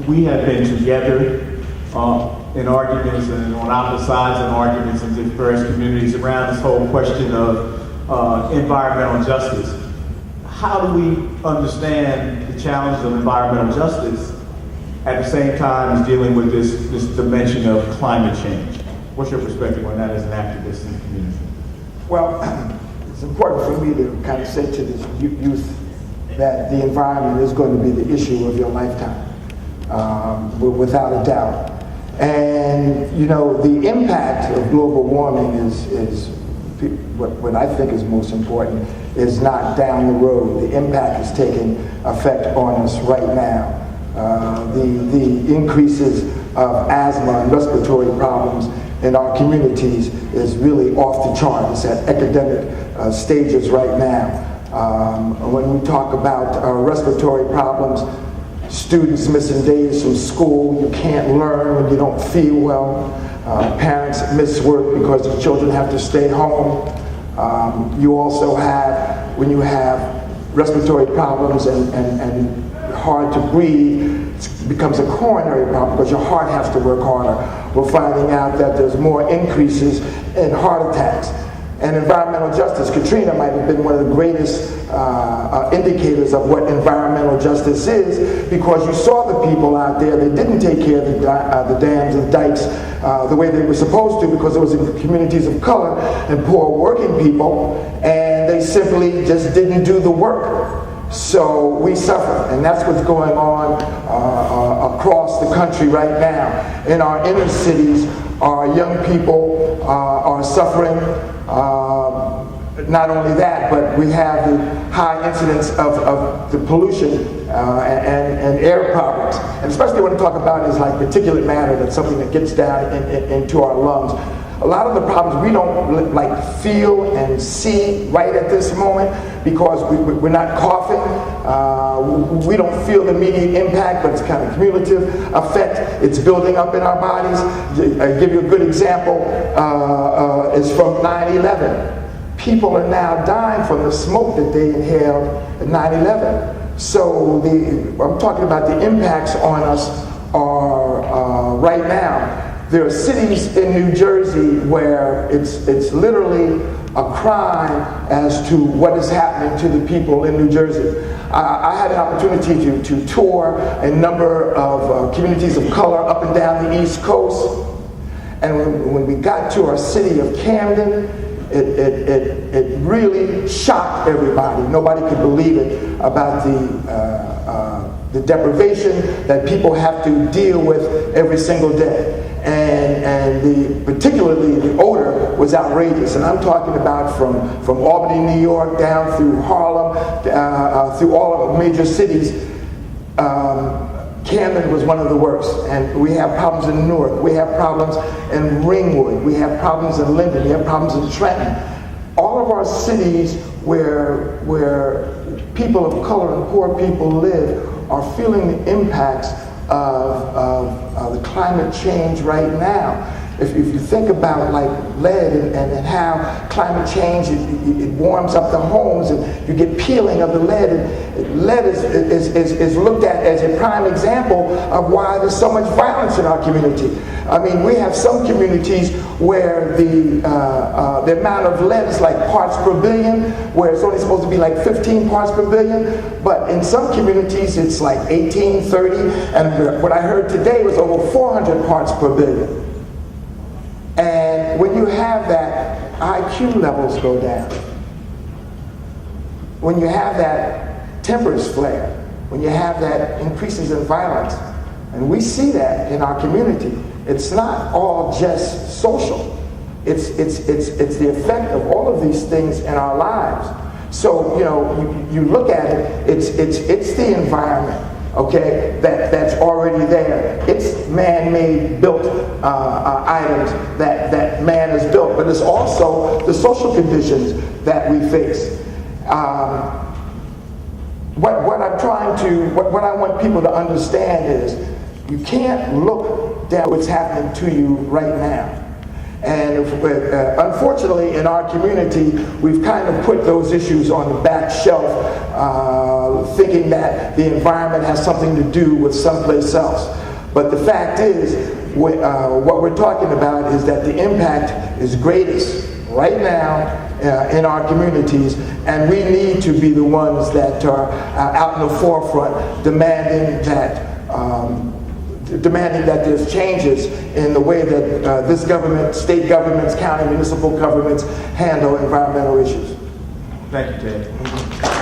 we have been together in arguments and on opposite sides of arguments in various communities around this whole question of environmental justice. How do we understand the challenges of environmental justice at the same time as dealing with this dimension of climate change? What's your perspective on that as an activist in the community? Well, it's important for me to kind of say to this youth that the environment is going to be the issue of your lifetime, without a doubt. And you know, the impact of global warming is what I think is most important is not down the road. The impact is taking effect on us right now. The increases of asthma and respiratory problems in our communities is really off the chart. It's at epidemic stages right now. When we talk about respiratory problems, students missing days from school, you can't learn when you don't feel well. Parents miss work because the children have to stay home. You also have, when you have respiratory problems and hard to breathe, it becomes a coronary problem because your heart has to work harder. We're finding out that there's more increases in heart attacks. And environmental justice, Katrina might have been one of the greatest indicators of what environmental justice is, because you saw the people out there that didn't take care of the dams and dikes the way they were supposed to, because it was in communities of color and poor working people, and they simply just didn't do the work. So we suffer, and that's what's going on across the country right now. In our inner cities, our young people are suffering. Not only that, but we have the high incidence of the pollution and air problems. And especially when we talk about is like particulate matter, that's something that gets down into our lungs. A lot of the problems we don't like feel and see right at this moment because we're not coughing. We don't feel the immediate impact, but it's kind of cumulative effect. It's building up in our bodies. I'll give you a good example. Is from 9/11. People are now dying from the smoke that they inhaled at 9/11. So I'm talking about the impacts on us are right now. There are cities in New Jersey where it's literally a crime as to what is happening to the people in New Jersey. I had an opportunity to tour a number of communities of color up and down the East Coast. And when we got to our city of Camden, it really shocked everybody. Nobody could believe it about the deprivation that people have to deal with every single day. And particularly the odor was outrageous. And I'm talking about from Albany, New York, down through Harlem, through all of the major cities. Camden was one of the worst, and we have problems in Newark, we have problems in Ringwood, we have problems in Linden, we have problems in Trenton. All of our cities where people of color and poor people live are feeling the impacts of the climate change right now. If you think about like lead and how climate change, it warms up the homes and you get peeling of the lead. And lead is looked at as a prime example of why there's so much violence in our community. I mean, we have some communities where the amount of lead is like parts per billion, where it's only supposed to be like 15 parts per billion. But in some communities, it's like 18, 30. And what I heard today was over 400 parts per billion. And when you have that, IQ levels go down. When you have that, tempers flare. When you have that, increases in violence. And we see that in our community. It's not all just social. It's the effect of all of these things in our lives. So, you know, you look at it, it's the environment. Okay, that's already there. It's man-made built items that man has built, but it's also the social conditions that we face. What I want people to understand is you can't look down what's happening to you right now. And unfortunately, in our community, we've kind of put those issues on the back shelf, thinking that the environment has something to do with someplace else. But the fact is, what we're talking about is that the impact is greatest right now in our communities, and we need to be the ones that are out in the forefront demanding that there's changes in the way that this government, state governments, county, municipal governments handle environmental issues. Thank you, Ted.